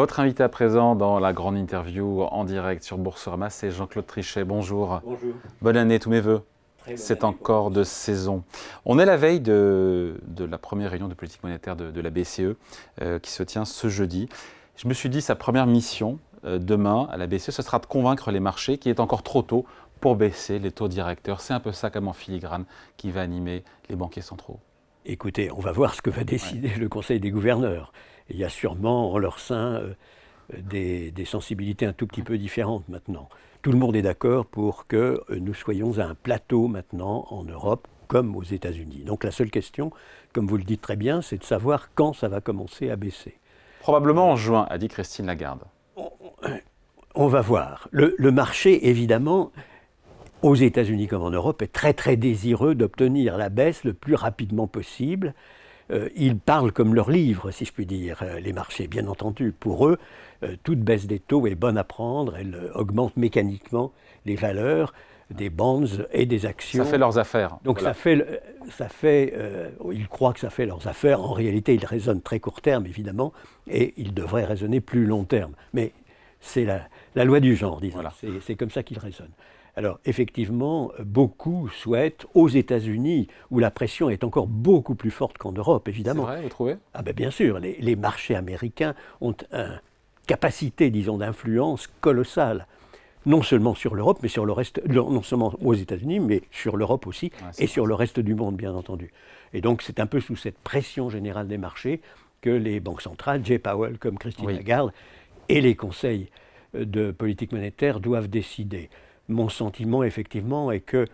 Votre invité à présent dans la grande interview en direct sur Boursorama, c'est Jean-Claude Trichet. Bonjour. Bonjour. Bonne année, tous mes voeux. C'est encore de saison. On est la veille de la première réunion de politique monétaire de la BCE qui se tient ce jeudi. Je me suis dit, sa première mission demain à la BCE, ce sera de convaincre les marchés qu'il est encore trop tôt pour baisser les taux directeurs. C'est un peu ça comme en filigrane qui va animer les banquiers centraux. Écoutez, on va voir ce que va décider le Conseil des gouverneurs. Il y a sûrement en leur sein des sensibilités un tout petit peu différentes maintenant. Tout le monde est d'accord pour que nous soyons à un plateau maintenant en Europe comme aux États-Unis. Donc la seule question, comme vous le dites très bien, c'est de savoir quand ça va commencer à baisser. Probablement en juin, a dit Christine Lagarde. On va voir. Le marché, évidemment, aux États-Unis comme en Europe, est très très désireux d'obtenir la baisse le plus rapidement possible. Ils parlent comme leur livre, si je puis dire, les marchés. Bien entendu, pour eux, toute baisse des taux est bonne à prendre. Elle augmente mécaniquement les valeurs des bonds et des actions. Ça fait leurs affaires. Donc voilà. Ils croient que ça fait leurs affaires. En réalité, ils raisonnent très court terme, évidemment, et ils devraient raisonner plus long terme. Mais c'est la loi du genre, disons. Voilà. C'est comme ça qu'ils raisonnent. Alors, effectivement, beaucoup souhaitent, aux États-Unis, où la pression est encore beaucoup plus forte qu'en Europe, évidemment. C'est vrai, vous trouvez ? Ah ben bien sûr, les marchés américains ont une capacité, disons, d'influence colossale. Non seulement sur l'Europe, mais sur le reste, non seulement aux États-Unis, mais sur l'Europe aussi, et sur le reste du monde, bien entendu. Et donc, c'est un peu sous cette pression générale des marchés que les banques centrales, Jay Powell comme Christine Lagarde, et les conseils de politique monétaire doivent décider. Mon sentiment, effectivement, est que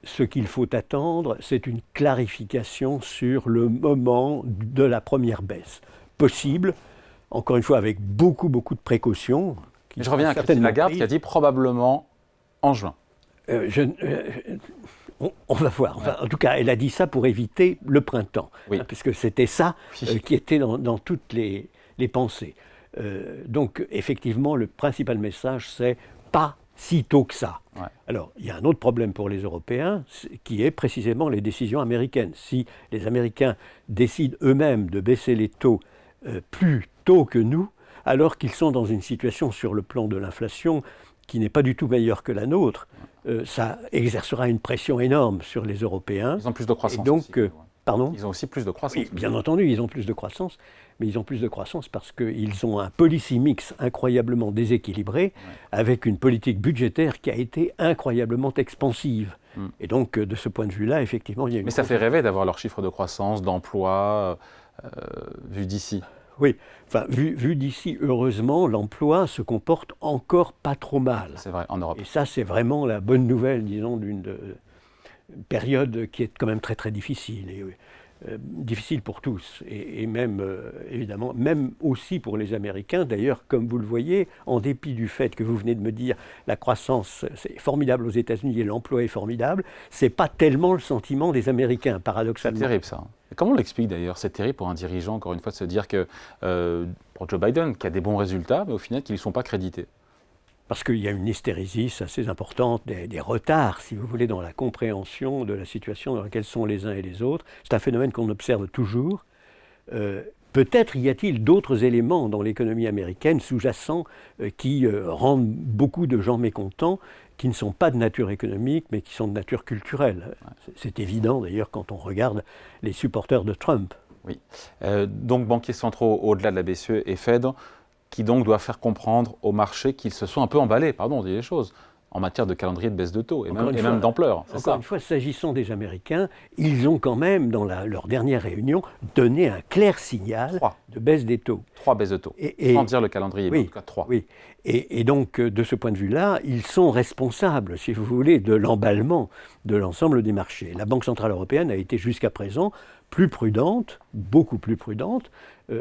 ce qu'il faut attendre, c'est une clarification sur le moment de la première baisse. Possible, encore une fois, avec beaucoup de précautions. Je reviens à Christine Lagarde qui a dit probablement en juin. On va voir. Enfin, en tout cas, elle a dit ça pour éviter le printemps, puisque c'était ça qui était dans toutes les pensées. Donc, effectivement, le principal message, c'est pas si tôt que ça. Ouais. Alors, il y a un autre problème pour les Européens, qui est précisément les décisions américaines. Si les Américains décident eux-mêmes de baisser les taux plus tôt que nous, alors qu'ils sont dans une situation sur le plan de l'inflation qui n'est pas du tout meilleure que la nôtre, ça exercera une pression énorme sur les Européens. Ils ont plus de croissance. Et donc, aussi, pardon ? Ils ont aussi plus de croissance. Oui, bien entendu, ils ont plus de croissance, mais ils ont plus de croissance parce qu'ils ont un policy mix incroyablement déséquilibré, avec une politique budgétaire qui a été incroyablement expansive. Et donc, de ce point de vue-là, effectivement, il y a une... Mais ça fait rêver d'avoir leur chiffre de croissance, d'emploi, vu d'ici. Oui, enfin, vu d'ici, heureusement, l'emploi se comporte encore pas trop mal. C'est vrai, en Europe. Et ça, c'est vraiment la bonne nouvelle, disons, d'une période qui est quand même très difficile. Et, difficile pour tous, et même, évidemment, même aussi pour les Américains. D'ailleurs, comme vous le voyez, en dépit du fait que vous venez de me dire la croissance, c'est formidable aux États-Unis et l'emploi est formidable, c'est pas tellement le sentiment des Américains, paradoxalement. C'est terrible, ça. Et comment on l'explique, d'ailleurs ? C'est terrible pour un dirigeant, encore une fois, de se dire que, pour Joe Biden, qui a des bons résultats, mais au final, qu'ils ne sont pas crédités. Parce qu'il y a une hystérésis assez importante, des retards, si vous voulez, dans la compréhension de la situation dans laquelle sont les uns et les autres. C'est un phénomène qu'on observe toujours. Peut-être y a-t-il d'autres éléments dans l'économie américaine sous-jacents qui rendent beaucoup de gens mécontents, qui ne sont pas de nature économique, mais qui sont de nature culturelle. C'est évident, d'ailleurs, quand on regarde les supporters de Trump. Oui. Donc, banquiers centraux, au-delà de la BCE et Fed, qui donc doit faire comprendre aux marchés qu'ils se sont un peu emballés, pardon, on dit les choses, en matière de calendrier de baisse de taux, et même d'ampleur. Encore une fois, s'agissant des Américains, ils ont quand même, dans leur dernière réunion, donné un clair signal de baisse des taux. 3 baisses de taux, sans dire le calendrier, mais en tout cas 3. Oui, et donc, de ce point de vue-là, ils sont responsables, si vous voulez, de l'emballement de l'ensemble des marchés. La Banque Centrale Européenne a été jusqu'à présent plus prudente, beaucoup plus prudente,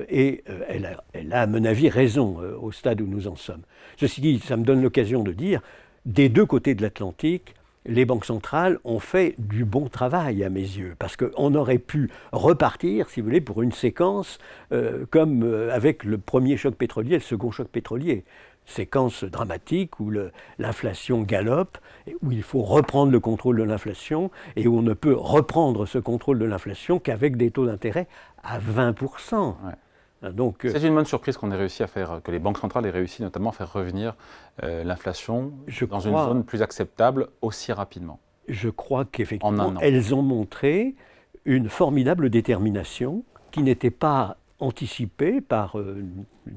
et elle a, à mon avis, raison au stade où nous en sommes. Ceci dit, ça me donne l'occasion de dire, des deux côtés de l'Atlantique, les banques centrales ont fait du bon travail à mes yeux, parce qu'on aurait pu repartir, si vous voulez, pour une séquence comme avec le premier choc pétrolier et le second choc pétrolier. Séquence dramatique où l'inflation galope, où il faut reprendre le contrôle de l'inflation et où on ne peut reprendre ce contrôle de l'inflation qu'avec des taux d'intérêt à 20%. Donc, c'est une bonne surprise qu'on ait réussi à faire, que les banques centrales aient réussi notamment à faire revenir l'inflation dans une zone plus acceptable aussi rapidement. Je crois qu'effectivement, elles ont montré une formidable détermination qui n'était pas anticipée par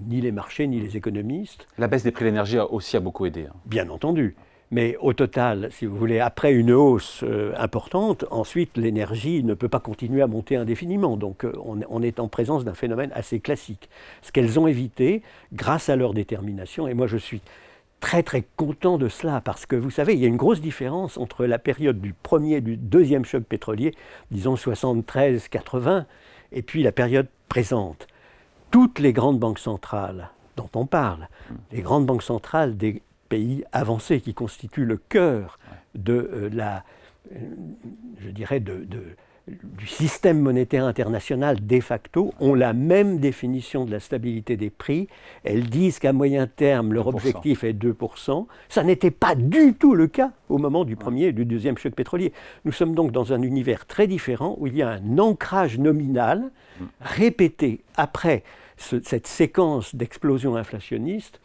ni les marchés ni les économistes. La baisse des prix de l'énergie a beaucoup aidé. Bien entendu. Mais au total, si vous voulez, après une hausse importante, ensuite l'énergie ne peut pas continuer à monter indéfiniment. Donc on est en présence d'un phénomène assez classique. Ce qu'elles ont évité, grâce à leur détermination, et moi je suis très très content de cela, parce que vous savez, il y a une grosse différence entre la période du premier et du deuxième choc pétrolier, disons 73-80, et puis la période présente. Toutes les grandes banques centrales dont on parle, les grandes banques centrales des pays avancés qui constituent le cœur de je dirais, du système monétaire international de facto, ont la même définition de la stabilité des prix. Elles disent qu'à moyen terme, leur objectif est 2%. Ça n'était pas du tout le cas au moment du premier et du deuxième choc pétrolier. Nous sommes donc dans un univers très différent où il y a un ancrage nominal répété après cette séquence d'explosion inflationniste.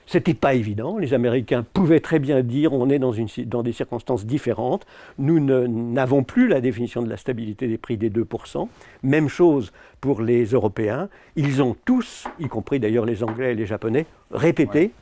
C'était pas évident. Les Américains pouvaient très bien dire on est dans des circonstances différentes. Nous n'avons plus la définition de la stabilité des prix des 2%. Même chose pour les Européens. Ils ont tous, y compris d'ailleurs les Anglais et les Japonais, répété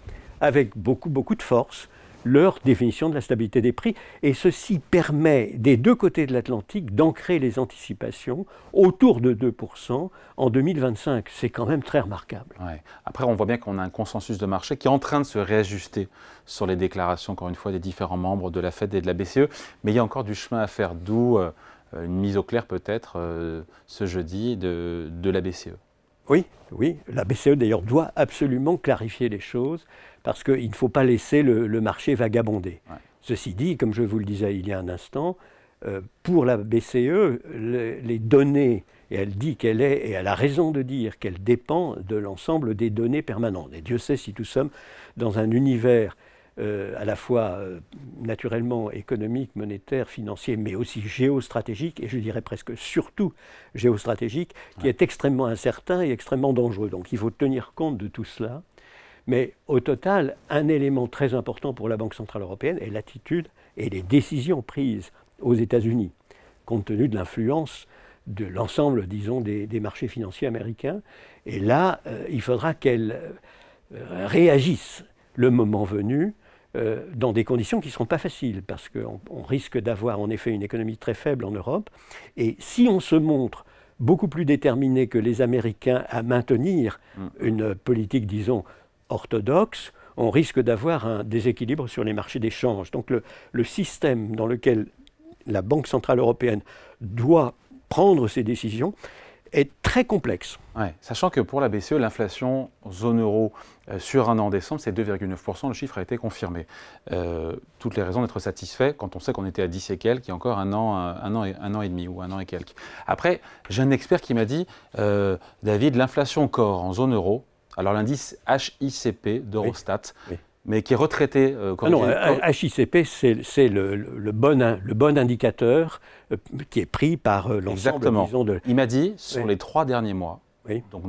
avec beaucoup de force leur définition de la stabilité des prix. Et ceci permet, des deux côtés de l'Atlantique, d'ancrer les anticipations autour de 2% en 2025. C'est quand même très remarquable. Ouais. Après, on voit bien qu'on a un consensus de marché qui est en train de se réajuster sur les déclarations, encore une fois, des différents membres de la Fed et de la BCE. Mais il y a encore du chemin à faire, d'où une mise au clair peut-être ce jeudi de la BCE. Oui, la BCE d'ailleurs doit absolument clarifier les choses parce qu'il ne faut pas laisser le marché vagabonder. Ouais. Ceci dit, comme je vous le disais il y a un instant, pour la BCE, les données, et elle dit qu'elle est, et elle a raison de dire qu'elle dépend de l'ensemble des données permanentes. Et Dieu sait si nous sommes dans un univers à la fois naturellement économique, monétaire, financier, mais aussi géostratégique, et je dirais presque surtout géostratégique, qui est extrêmement incertain et extrêmement dangereux. Donc il faut tenir compte de tout cela. Mais au total, un élément très important pour la Banque centrale européenne est l'attitude et les décisions prises aux États-Unis, compte tenu de l'influence de l'ensemble, disons, des marchés financiers américains. Et là, il faudra qu'elle réagisse le moment venu, dans des conditions qui ne seront pas faciles, parce qu'on risque d'avoir en effet une économie très faible en Europe. Et si on se montre beaucoup plus déterminé que les Américains à maintenir une politique, disons, orthodoxe, on risque d'avoir un déséquilibre sur les marchés d'échange. Donc le système dans lequel la Banque centrale européenne doit prendre ses décisions est très complexe. Ouais, sachant que pour la BCE, l'inflation zone euro sur un an en décembre, c'est 2,9%. Le chiffre a été confirmé. Toutes les raisons d'être satisfait quand on sait qu'on était à 10 et quelques il y a encore un an et demi ou un an et quelques. Après, j'ai un expert qui m'a dit, David, l'inflation core en zone euro, alors l'indice HICP d'Eurostat, oui. Mais qui est retraité. HICP, c'est le bon indicateur qui est pris par l'ensemble, disons, de... Il m'a dit, sur les 3 derniers mois, donc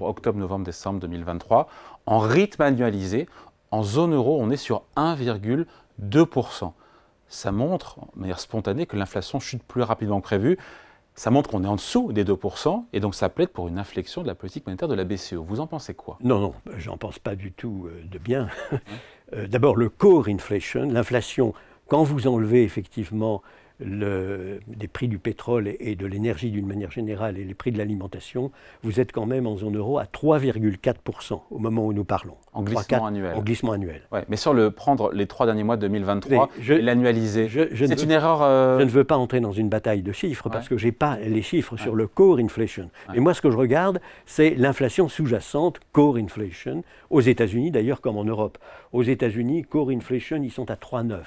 octobre, novembre, décembre 2023, en rythme annualisé, en zone euro, on est sur 1,2%. Ça montre, de manière spontanée, que l'inflation chute plus rapidement que prévu. Ça montre qu'on est en dessous des 2%, et donc ça plaide pour une inflexion de la politique monétaire de la BCE. Vous en pensez quoi ? Non, j'en pense pas du tout de bien. D'abord, le core inflation, l'inflation, quand vous enlevez effectivement les prix du pétrole et de l'énergie d'une manière générale et les prix de l'alimentation, vous êtes quand même en zone euro à 3,4% au moment où nous parlons. En glissement annuel. En glissement annuel. Ouais, mais prendre les 3 derniers mois de 2023 et l'annualiser, c'est une erreur... Je ne veux pas entrer dans une bataille de chiffres parce que je n'ai pas les chiffres sur le core inflation. Et moi, ce que je regarde, c'est l'inflation sous-jacente, core inflation, aux États-Unis d'ailleurs comme en Europe. Aux États-Unis, core inflation, ils sont à 3,9.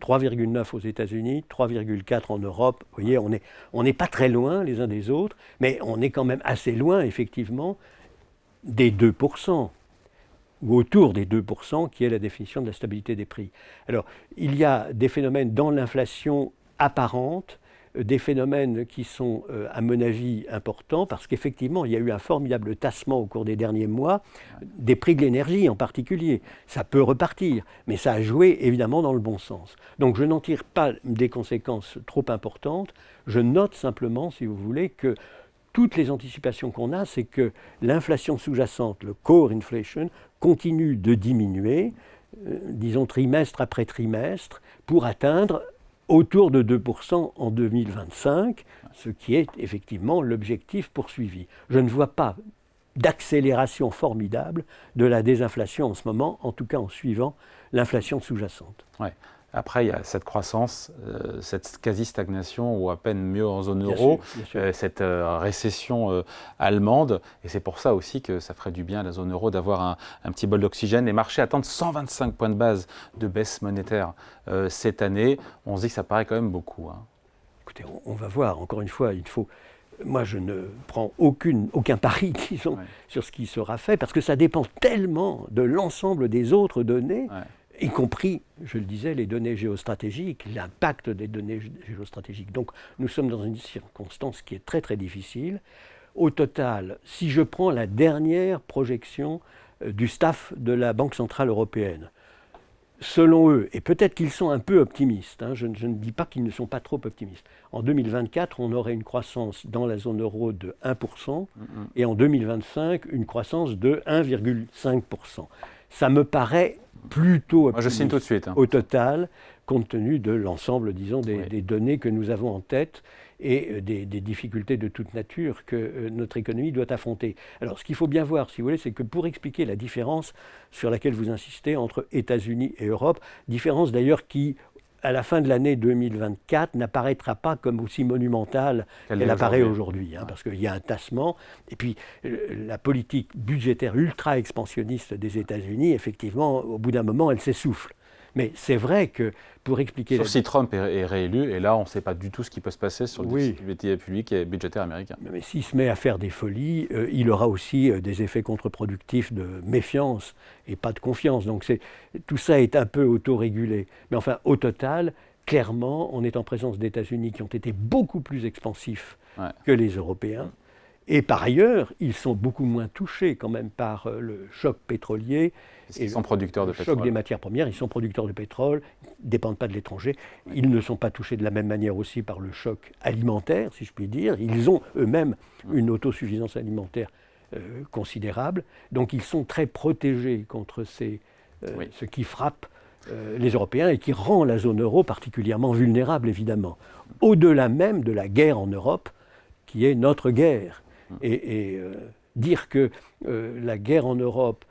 3,9 aux États-Unis, 3,4 en Europe. Vous voyez, on n'est pas très loin les uns des autres, mais on est quand même assez loin, effectivement, des 2%, ou autour des 2%, qui est la définition de la stabilité des prix. Alors, il y a des phénomènes dans l'inflation apparente des phénomènes qui sont, à mon avis, importants, parce qu'effectivement, il y a eu un formidable tassement au cours des derniers mois, des prix de l'énergie en particulier. Ça peut repartir, mais ça a joué évidemment dans le bon sens. Donc je n'en tire pas des conséquences trop importantes, je note simplement, si vous voulez, que toutes les anticipations qu'on a, c'est que l'inflation sous-jacente, le core inflation, continue de diminuer, disons trimestre après trimestre, pour atteindre autour de 2% en 2025, ce qui est effectivement l'objectif poursuivi. Je ne vois pas d'accélération formidable de la désinflation en ce moment, en tout cas en suivant l'inflation sous-jacente. Ouais. Après, il y a cette croissance, cette quasi-stagnation, ou à peine mieux en zone euro, bien sûr. cette récession allemande. Et c'est pour ça aussi que ça ferait du bien à la zone euro d'avoir un petit bol d'oxygène. Les marchés attendent 125 points de base de baisse monétaire cette année. On se dit que ça paraît quand même beaucoup. Hein. Écoutez, on va voir. Encore une fois, il faut... Moi, je ne prends aucun pari, disons, sur ce qui sera fait, parce que ça dépend tellement de l'ensemble des autres données, y compris, je le disais, les données géostratégiques, l'impact des données géostratégiques. Donc, nous sommes dans une circonstance qui est très, très difficile. Au total, si je prends la dernière projection du staff de la Banque centrale européenne, selon eux, et peut-être qu'ils sont un peu optimistes, je ne dis pas qu'ils ne sont pas trop optimistes, en 2024, on aurait une croissance dans la zone euro de 1%, et en 2025, une croissance de 1,5%. Ça me paraît plutôt optimiste. Moi, je signe tout de suite. Au total, compte tenu de l'ensemble, disons, des données que nous avons en tête et des difficultés de toute nature que notre économie doit affronter. Alors, ce qu'il faut bien voir, si vous voulez, c'est que pour expliquer la différence sur laquelle vous insistez entre États-Unis et Europe, différence d'ailleurs qui, à la fin de l'année 2024, n'apparaîtra pas comme aussi monumentale qu'elle apparaît aujourd'hui, parce qu'il y a un tassement. Et puis, la politique budgétaire ultra-expansionniste des États-Unis, effectivement, au bout d'un moment, elle s'essouffle. Mais c'est vrai que pour expliquer... Sauf si Trump est réélu, et là, on ne sait pas du tout ce qui peut se passer sur le déficit public et budgétaire américain. Mais s'il se met à faire des folies, il aura aussi des effets contre-productifs de méfiance et pas de confiance. Donc tout ça est un peu autorégulé. Mais enfin, au total, clairement, on est en présence d'États-Unis qui ont été beaucoup plus expansifs que les Européens. Et par ailleurs, ils sont beaucoup moins touchés quand même par le choc pétrolier. Ils sont producteurs de pétrole. Le choc des matières premières, ils sont producteurs de pétrole, ils ne dépendent pas de l'étranger. Ils ne sont pas touchés de la même manière aussi par le choc alimentaire, si je puis dire. Ils ont eux-mêmes une autosuffisance alimentaire considérable. Donc ils sont très protégés contre ce qui frappe les Européens et qui rend la zone euro particulièrement vulnérable, évidemment. Au-delà même de la guerre en Europe, qui est notre guerre. Et dire que la guerre en Europe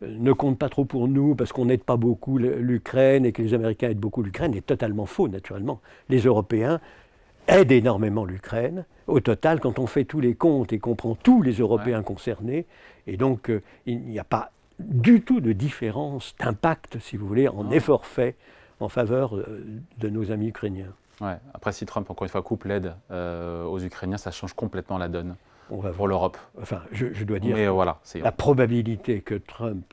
ne compte pas trop pour nous parce qu'on n'aide pas beaucoup l'Ukraine et que les Américains aident beaucoup l'Ukraine est totalement faux, naturellement. Les Européens aident énormément l'Ukraine. Au total, quand on fait tous les comptes et qu'on prend tous les Européens concernés, et donc il n'y a pas du tout de différence d'impact, si vous voulez, en effort fait en faveur de nos amis ukrainiens. Ouais. Après, si Trump, encore une fois, coupe l'aide aux Ukrainiens, ça change complètement la donne pour l'Europe. Enfin, je dois dire que la probabilité que Trump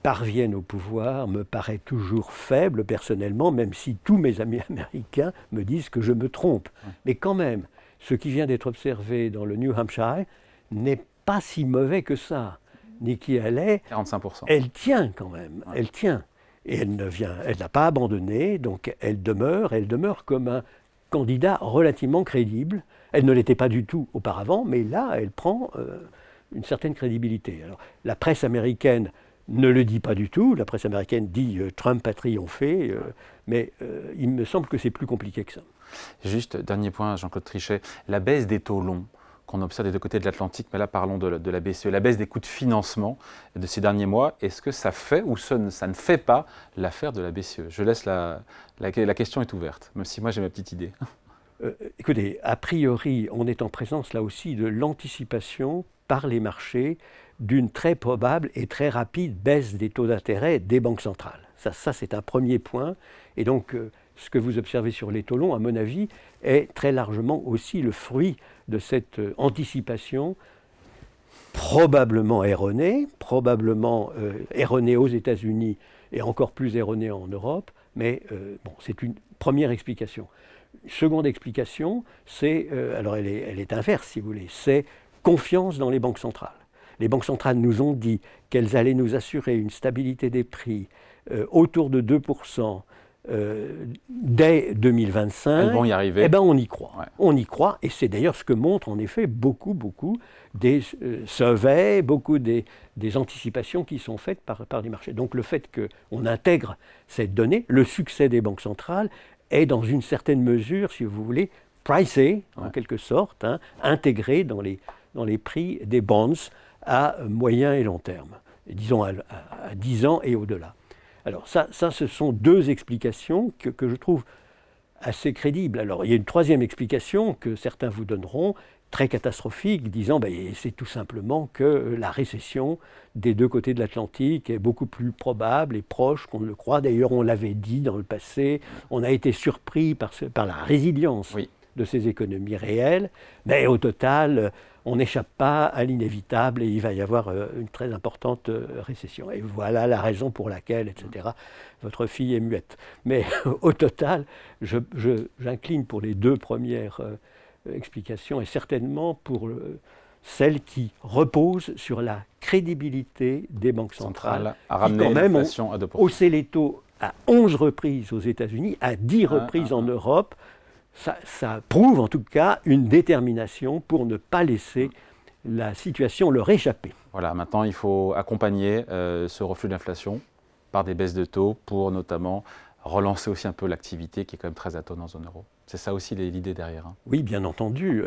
parvienne au pouvoir me paraît toujours faible, personnellement, même si tous mes amis américains me disent que je me trompe. Mais quand même, ce qui vient d'être observé dans le New Hampshire n'est pas si mauvais que ça. Nikki Haley, 45%. Elle tient quand même, elle tient. Et elle n'a pas abandonné, donc elle demeure comme un candidat relativement crédible. Elle ne l'était pas du tout auparavant, mais là, elle prend une certaine crédibilité. Alors, la presse américaine ne le dit pas du tout. La presse américaine dit Trump a triomphé, mais il me semble que c'est plus compliqué que ça. Juste, dernier point, Jean-Claude Trichet, la baisse des taux longs qu'on observe des deux côtés de l'Atlantique, mais là parlons de la BCE, la baisse des coûts de financement de ces derniers mois, est-ce que ça fait ou ça ne fait pas l'affaire de la BCE? Je laisse la question est ouverte, même si moi j'ai ma petite idée. Écoutez, a priori, on est en présence là aussi de l'anticipation par les marchés d'une très probable et très rapide baisse des taux d'intérêt des banques centrales. Ça c'est un premier point. Et donc, ce que vous observez sur les taux longs, à mon avis, est très largement aussi le fruit de cette anticipation probablement erronée aux États-Unis et encore plus erronée en Europe, mais c'est une première explication. Seconde explication, c'est, alors elle est inverse si vous voulez, c'est confiance dans les banques centrales. Les banques centrales nous ont dit qu'elles allaient nous assurer une stabilité des prix autour de 2% dès 2025. Elles vont y arriver. Eh bien, on y croit. Ouais. On y croit, et c'est d'ailleurs ce que montrent en effet beaucoup des surveys, beaucoup des anticipations qui sont faites par les marchés. Donc le fait qu'on intègre cette donnée, le succès des banques centrales est dans une certaine mesure, si vous voulez, pricé, en quelque sorte, intégré dans les prix des bonds à moyen et long terme, disons à 10 ans et au-delà. Alors ça, ce sont deux explications que je trouve assez crédibles. Alors il y a une troisième explication que certains vous donneront, très catastrophique, disant c'est tout simplement que la récession des deux côtés de l'Atlantique est beaucoup plus probable et proche qu'on ne le croit. D'ailleurs, on l'avait dit dans le passé, on a été surpris par la résilience de ces économies réelles, mais au total, on n'échappe pas à l'inévitable et il va y avoir une très importante récession. Et voilà la raison pour laquelle, etc., votre fille est muette. Mais au total, j'incline pour les deux premières explications et certainement pour celle qui repose sur la crédibilité des banques centrales à ramener qui quand même l'inflation ont à 2%. haussé les taux à 11 reprises aux États-Unis, à 10 reprises en Europe. Ça prouve en tout cas une détermination pour ne pas laisser la situation leur échapper. Voilà, maintenant il faut accompagner ce reflux d'inflation par des baisses de taux pour notamment relancer aussi un peu l'activité qui est quand même très atone en zone euro. C'est ça aussi l'idée derrière. Oui, bien entendu.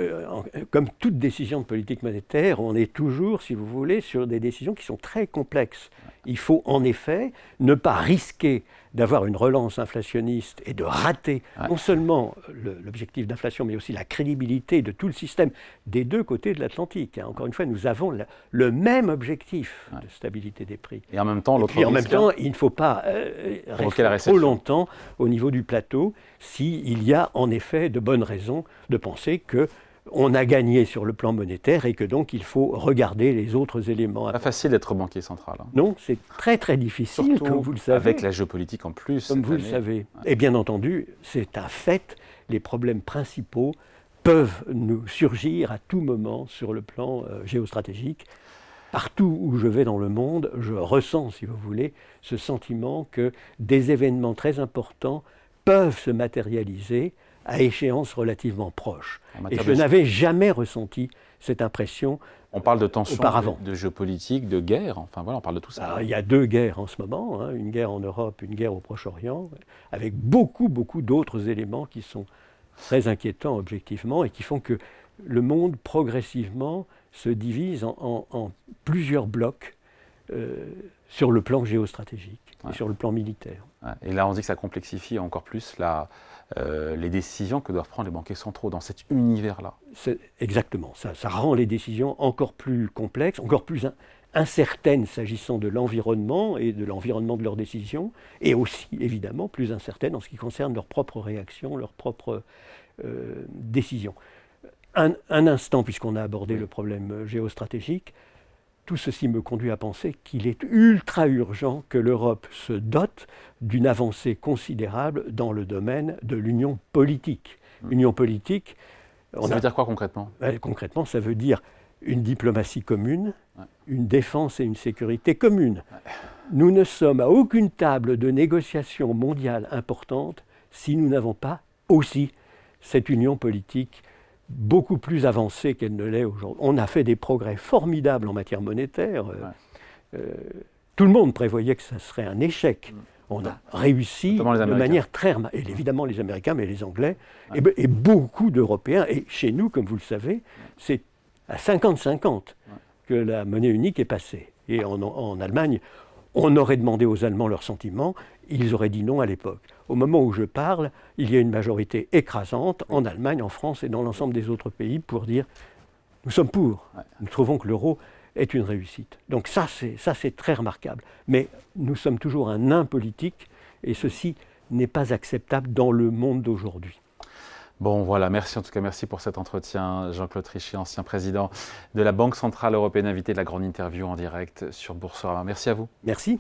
Comme toute décision de politique monétaire, on est toujours, si vous voulez, sur des décisions qui sont très complexes. Il faut en effet ne pas risquer d'avoir une relance inflationniste et de rater non seulement l'objectif d'inflation, mais aussi la crédibilité de tout le système des deux côtés de l'Atlantique. Encore une fois, nous avons le même objectif de stabilité des prix. Et en même temps, en même temps, il ne faut pas rester trop longtemps au niveau du plateau s'il y a en effet de bonnes raisons de penser qu'on a gagné sur le plan monétaire et que donc il faut regarder les autres éléments. Pas facile d'être banquier central. Non, c'est très très difficile, surtout comme vous le savez. Avec la géopolitique en plus. Comme vous le savez. Et bien entendu, c'est un fait, les problèmes principaux peuvent nous surgir à tout moment sur le plan géostratégique. Partout où je vais dans le monde, je ressens, si vous voulez, ce sentiment que des événements très importants peuvent se matérialiser à échéance relativement proche. Et je n'avais jamais ressenti cette impression. On parle de tensions, auparavant. De géopolitique, de guerre, enfin voilà, on parle de tout ça. Alors, il y a deux guerres en ce moment, une guerre en Europe, une guerre au Proche-Orient, avec beaucoup d'autres éléments qui sont très inquiétants objectivement et qui font que le monde progressivement se divise en plusieurs blocs sur le plan géostratégique et sur le plan militaire. Et là, on dit que ça complexifie encore plus les décisions que doivent prendre les banquiers centraux dans cet univers-là. Exactement. Ça rend les décisions encore plus complexes, encore plus incertaines s'agissant de l'environnement et de l'environnement de leurs décisions, et aussi, évidemment, plus incertaines en ce qui concerne leurs propres réactions, leurs propres décisions. Un instant, puisqu'on a abordé le problème géostratégique, tout ceci me conduit à penser qu'il est ultra urgent que l'Europe se dote d'une avancée considérable dans le domaine de l'union politique. L'union politique... Ça veut dire quoi concrètement ? Concrètement, ça veut dire une diplomatie commune, une défense et une sécurité communes. Nous ne sommes à aucune table de négociation mondiale importante si nous n'avons pas aussi cette union politique beaucoup plus avancée qu'elle ne l'est aujourd'hui. On a fait des progrès formidables en matière monétaire. Tout le monde prévoyait que ça serait un échec. On a réussi de manière très... Et évidemment les Américains, mais les Anglais, et beaucoup d'Européens. Et chez nous, comme vous le savez, c'est à 50-50 que la monnaie unique est passée. Et en Allemagne, on aurait demandé aux Allemands leurs sentiments, ils auraient dit non à l'époque. Au moment où je parle, il y a une majorité écrasante en Allemagne, en France et dans l'ensemble des autres pays pour dire nous sommes pour. Nous trouvons que l'euro est une réussite. Donc ça c'est très remarquable. Mais nous sommes toujours un nain politique et ceci n'est pas acceptable dans le monde d'aujourd'hui. Bon voilà, merci en tout cas, merci pour cet entretien. Jean-Claude Trichet, ancien président de la Banque Centrale Européenne, invité de la grande interview en direct sur Boursorama. Merci à vous. Merci.